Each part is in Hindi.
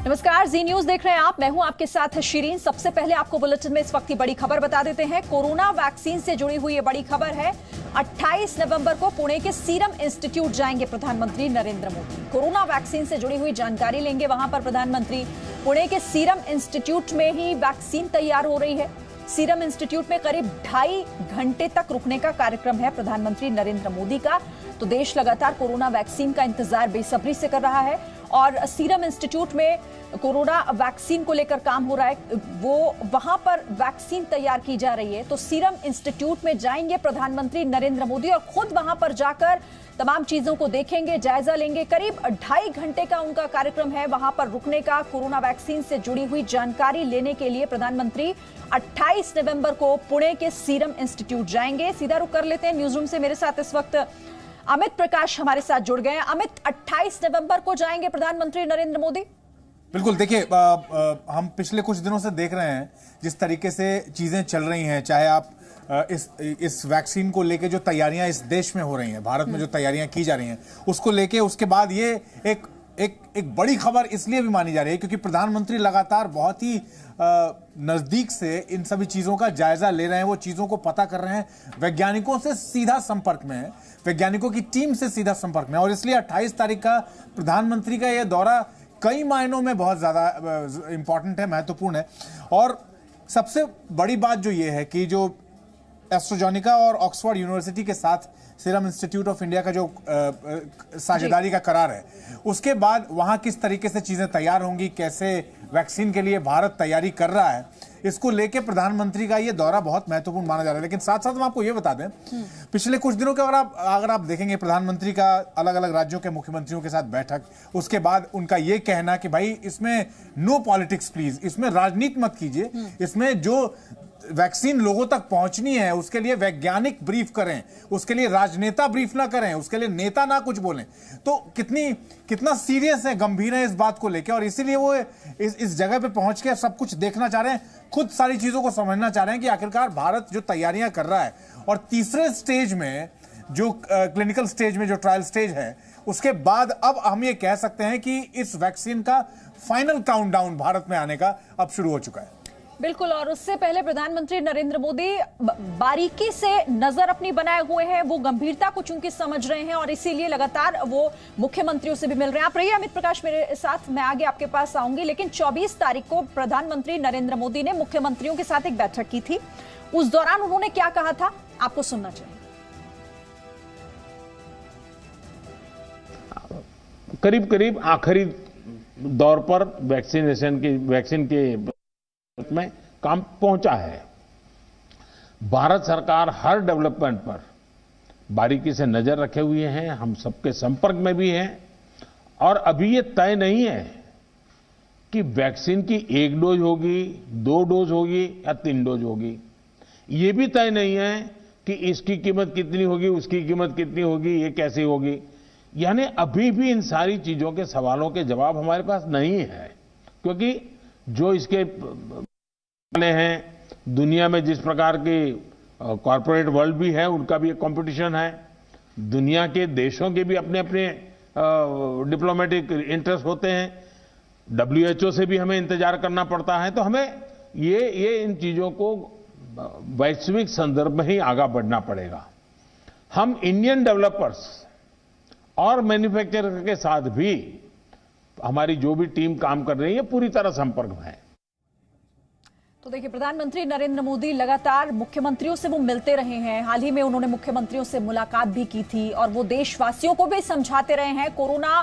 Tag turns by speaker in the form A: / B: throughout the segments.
A: नमस्कार, जी न्यूज देख रहे हैं आप। मैं हूं आपके साथ शिरीन। सबसे पहले आपको बुलेटिन में इस वक्त की बड़ी खबर बता देते हैं। कोरोना वैक्सीन से जुड़ी हुई ये बड़ी खबर है। 28 नवंबर को पुणे के सीरम इंस्टीट्यूट जाएंगे प्रधानमंत्री नरेंद्र मोदी। कोरोना वैक्सीन से जुड़ी हुई जानकारी लेंगे वहां पर प्रधानमंत्री। पुणे के सीरम इंस्टीट्यूट में ही वैक्सीन तैयार हो रही है। सीरम इंस्टीट्यूट में करीब 2.5 घंटे तक रुकने का कार्यक्रम है प्रधानमंत्री नरेंद्र मोदी का। तो देश लगातार कोरोना वैक्सीन का इंतजार बेसब्री से कर रहा है और सीरम इंस्टीट्यूट में कोरोना वैक्सीन को लेकर काम हो रहा है। वो वहां पर वैक्सीन तैयार की जा रही है। तो सीरम इंस्टीट्यूट में जाएंगे प्रधानमंत्री नरेंद्र मोदी और खुद वहां पर जाकर तमाम चीजों को देखेंगे, जायजा लेंगे। करीब 2.5 घंटे का उनका कार्यक्रम है वहां पर रुकने का। कोरोना वैक्सीन से जुड़ी हुई जानकारी लेने के लिए प्रधानमंत्री 28 नवंबर को पुणे के सीरम इंस्टीट्यूट जाएंगे। सीधा रुक कर लेते हैं न्यूज रूम से। मेरे साथ इस वक्त अमित प्रकाश हमारे साथ जुड़ गए हैं। अमित, 28 नवंबर को जाएंगे प्रधानमंत्री नरेंद्र मोदी?
B: बिल्कुल। देखिए, हम पिछले कुछ दिनों से देख रहे हैं जिस तरीके से चीजें चल रही हैं। चाहे आप इस वैक्सीन को लेके जो तैयारियां इस देश में हो रही हैं, भारत में जो तैयारियां की जा रही हैं, उसको लेके उसके बाद ये एक बड़ी खबर इसलिए भी मानी जा रही है क्योंकि प्रधानमंत्री लगातार बहुत ही नजदीक से इन सभी चीजों का जायजा ले रहे हैं। वो चीजों को पता कर रहे हैं, वैज्ञानिकों से सीधा संपर्क में है, वैज्ञानिकों की टीम से सीधा संपर्क में। और इसलिए 28 तारीख का प्रधानमंत्री का यह दौरा कई मायनों में बहुत ज्यादा इंपॉर्टेंट है, महत्वपूर्ण है। और सबसे बड़ी बात जो ये है कि जो एस्ट्राजेनेका और ऑक्सफोर्ड यूनिवर्सिटी के साथ सीरम इंस्टीट्यूट ऑफ इंडिया का जो साझेदारी का करार है, उसके बाद वहां किस तरीके से चीजें तैयार होंगी, कैसे वैक्सीन के लिए भारत तैयारी कर रहा है, इसको लेके प्रधानमंत्री का ये दौरा बहुत महत्वपूर्ण माना जा रहा है। लेकिन साथ साथ हम आपको ये बता दें, पिछले कुछ दिनों के अगर आप देखेंगे प्रधानमंत्री का अलग अलग राज्यों के मुख्यमंत्रियों के साथ बैठक, उसके बाद उनका ये कहना कि भाई इसमें नो पॉलिटिक्स प्लीज, इसमें राजनीति मत कीजिए, इसमें जो वैक्सीन लोगों तक पहुंचनी है उसके लिए वैज्ञानिक ब्रीफ करें, उसके लिए राजनेता ब्रीफ ना करें, उसके लिए नेता ना कुछ बोलें। तो कितना सीरियस है, गंभीर है इस बात को लेकर। और इसीलिए वो इस जगह पे पहुंच के सब कुछ देखना चाह रहे हैं, खुद सारी चीजों को समझना चाह रहे हैं कि आखिरकार भारत जो तैयारियां कर रहा है और तीसरे स्टेज में जो क्लिनिकल स्टेज में जो ट्रायल स्टेज है, उसके बाद अब हम ये कह सकते हैं कि इस वैक्सीन का फाइनल काउंटडाउन भारत में आने का अब शुरू हो चुका है।
A: बिल्कुल। और उससे पहले प्रधानमंत्री नरेंद्र मोदी बारीकी से नजर अपनी बनाए हुए हैं। वो गंभीरता को चूंकि समझ रहे हैं और इसीलिए लगातार वो मुख्यमंत्रियों से भी मिल रहे हैं। आप रहिए अमित प्रकाश मेरे साथ, मैं आगे आपके पास आऊंगी। लेकिन 24 तारीख को प्रधानमंत्री नरेंद्र मोदी ने मुख्यमंत्रियों के साथ एक बैठक की थी। उस दौरान उन्होंने क्या कहा था, आपको सुनना चाहिए।
C: करीब करीब आखिरी दौर पर वैक्सीन के में काम पहुंचा है। भारत सरकार हर डेवलपमेंट पर बारीकी से नजर रखे हुए हैं, हम सबके संपर्क में भी हैं। और अभी ये तय नहीं है कि वैक्सीन की 1 डोज होगी, 2 डोज होगी या 3 डोज होगी। ये भी तय नहीं है कि इसकी कीमत कितनी होगी, उसकी कीमत कितनी होगी, ये कैसी होगी। यानी अभी भी इन सारी चीजों के सवालों के जवाब हमारे पास नहीं है, क्योंकि जो इसके हैं दुनिया में, जिस प्रकार की कॉरपोरेट वर्ल्ड भी है, उनका भी एक कंपटीशन है। दुनिया के देशों के भी अपने अपने डिप्लोमेटिक इंटरेस्ट होते हैं। WHO से भी हमें इंतजार करना पड़ता है। तो हमें ये इन चीजों को वैश्विक संदर्भ में ही आगे बढ़ना पड़ेगा। हम इंडियन डेवलपर्स और मैन्युफैक्चरर के साथ भी हमारी जो भी टीम काम कर रही है पूरी तरह संपर्क में है।
A: तो देखिए, प्रधानमंत्री नरेंद्र मोदी लगातार मुख्यमंत्रियों से वो मिलते रहे हैं। हाल ही में उन्होंने मुख्यमंत्रियों से मुलाकात भी की थी और वो देशवासियों को भी समझाते रहे हैं। कोरोना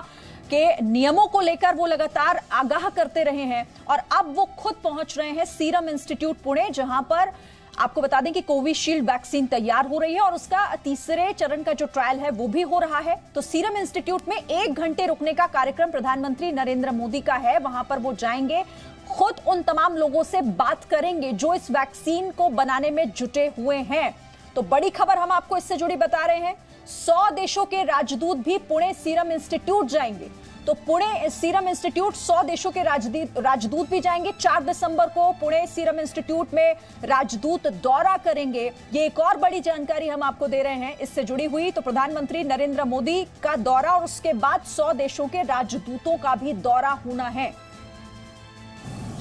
A: के नियमों को लेकर वो लगातार आगाह करते रहे हैं और अब वो खुद पहुंच रहे हैं सीरम इंस्टीट्यूट पुणे, जहां पर आपको बता दें कि कोविशील्ड वैक्सीन तैयार हो रही है और उसका तीसरे चरण का जो ट्रायल है वो भी हो रहा है। तो सीरम इंस्टीट्यूट में 1 घंटे रुकने का कार्यक्रम प्रधानमंत्री नरेंद्र मोदी का है। वहां पर वो जाएंगे, खुद उन तमाम लोगों से बात करेंगे जो इस वैक्सीन को बनाने में जुटे हुए हैं। तो बड़ी खबर हम आपको इससे जुड़ी बता रहे हैं। 100 देशों के राजदूत भी पुणे सीरम इंस्टीट्यूट जाएंगे। तो पुणे सीरम इंस्टीट्यूट 100 देशों के राजदूत भी जाएंगे। 4 दिसंबर को पुणे सीरम इंस्टीट्यूट में राजदूत दौरा करेंगे। ये एक और बड़ी जानकारी हम आपको दे रहे हैं इससे जुड़ी हुई। तो प्रधानमंत्री नरेंद्र मोदी का दौरा और उसके बाद 100 देशों के राजदूतों का भी दौरा होना है।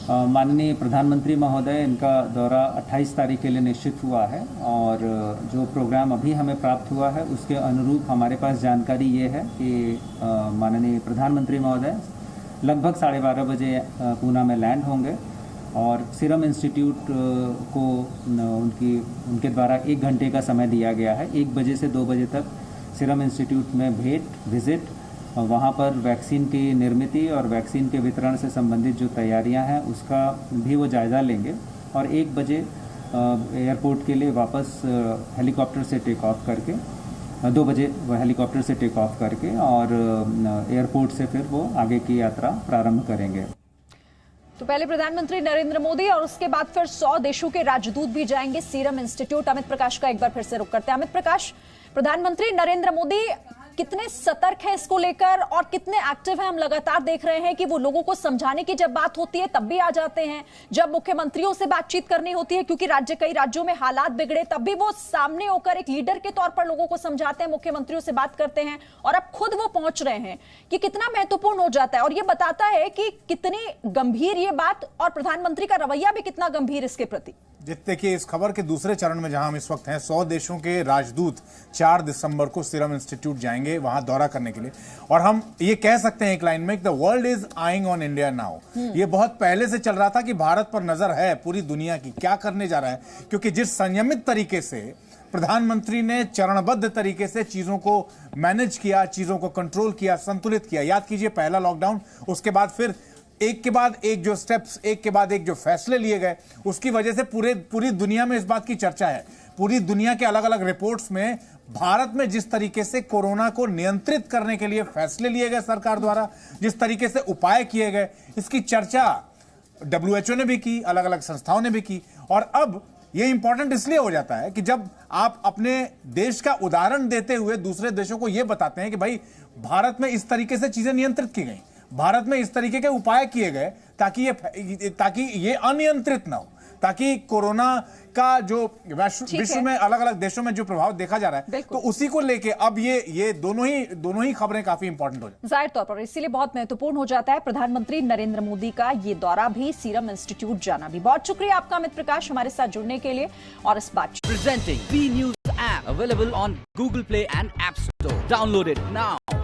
D: माननीय प्रधानमंत्री महोदय, इनका दौरा 28 तारीख के लिए निश्चित हुआ है और जो प्रोग्राम अभी हमें प्राप्त हुआ है उसके अनुरूप हमारे पास जानकारी ये है कि माननीय प्रधानमंत्री महोदय लगभग 12:30 बजे पूना में लैंड होंगे और सीरम इंस्टीट्यूट को उनके द्वारा 1 घंटे का समय दिया गया है। 1 बजे से 2 बजे तक सीरम इंस्टीट्यूट में विजिट, वहाँ पर वैक्सीन की निर्मित और वैक्सीन के वितरण से संबंधित जो तैयारियां हैं उसका भी वो जायज़ा लेंगे और 1 बजे एयरपोर्ट के लिए वापस हेलीकॉप्टर से टेक ऑफ करके 2 बजे वो हेलीकॉप्टर से टेक ऑफ करके और एयरपोर्ट से फिर वो आगे की यात्रा प्रारंभ करेंगे।
A: तो पहले प्रधानमंत्री नरेंद्र मोदी और उसके बाद फिर 100 देशों के राजदूत भी जाएंगे सीरम इंस्टीट्यूट। अमित प्रकाश का एक बार फिर से रुख करते हैं। अमित प्रकाश, प्रधानमंत्री नरेंद्र मोदी कितने सतर्क है इसको लेकर और कितने एक्टिव है? हम लगातार देख रहे हैं कि वो लोगों को समझाने की जब बात होती है तब भी आ जाते हैं, जब मुख्यमंत्रियों से बातचीत करनी होती है क्योंकि कई राज्यों में हालात बिगड़े तब भी वो सामने होकर एक लीडर के तौर पर लोगों को समझाते हैं, मुख्यमंत्रियों से बात करते हैं और अब खुद वो पहुंच रहे हैं कि कितना महत्वपूर्ण हो जाता है और ये बताता है कि कितनी गंभीर ये बात और प्रधानमंत्री का रवैया भी कितना गंभीर इसके प्रति।
B: देखिए, इस खबर के दूसरे चरण में जहां हम इस वक्त हैं, 100 देशों के राजदूत 4 दिसंबर को सीरम इंस्टीट्यूट जाएंगे वहां दौरा करने के लिए और हम ये कह सकते हैं एक लाइन में, the world is eyeing on India now. ये बहुत पहले से चल रहा था कि भारत पर नजर है पूरी दुनिया की, क्या करने जा रहा है, क्योंकि जिस संयमित तरीके से प्रधानमंत्री ने चरणबद्ध तरीके से चीजों को मैनेज किया, चीजों को कंट्रोल किया, संतुलित किया। याद कीजिए, पहला लॉकडाउन, उसके बाद फिर एक के बाद एक जो स्टेप्स, एक के बाद एक जो फैसले लिए गए, उसकी वजह से पूरी दुनिया में इस बात की चर्चा है। पूरी दुनिया के अलग अलग रिपोर्ट्स में भारत में जिस तरीके से कोरोना को नियंत्रित करने के लिए फैसले लिए गए सरकार द्वारा, जिस तरीके से उपाय किए गए, इसकी चर्चा WHO ने भी की, अलग अलग संस्थाओं ने भी की। और अब यह इंपॉर्टेंट इसलिए हो जाता है कि जब आप अपने देश का उदाहरण देते हुए दूसरे देशों को यह बताते हैं कि भाई भारत में इस तरीके से चीजें नियंत्रित की गई, भारत में इस तरीके के उपाय किए गए ताकि ये अनियंत्रित ना हो, ताकि कोरोना का जो विश्व में अलग अलग देशों में जो प्रभाव देखा जा रहा है, तो उसी को लेके अब ये दोनों ही खबरें काफी इंपॉर्टेंट हो जाती हैं।
A: जाहिर तौर पर इसीलिए बहुत महत्वपूर्ण हो जाता है प्रधानमंत्री नरेंद्र मोदी का ये दौरा भी, सीरम इंस्टीट्यूट जाना भी। बहुत शुक्रिया आपका अमित प्रकाश हमारे साथ जुड़ने के लिए और इस बात।
E: Presenting B News app available on Google Play and App Store. Download it now.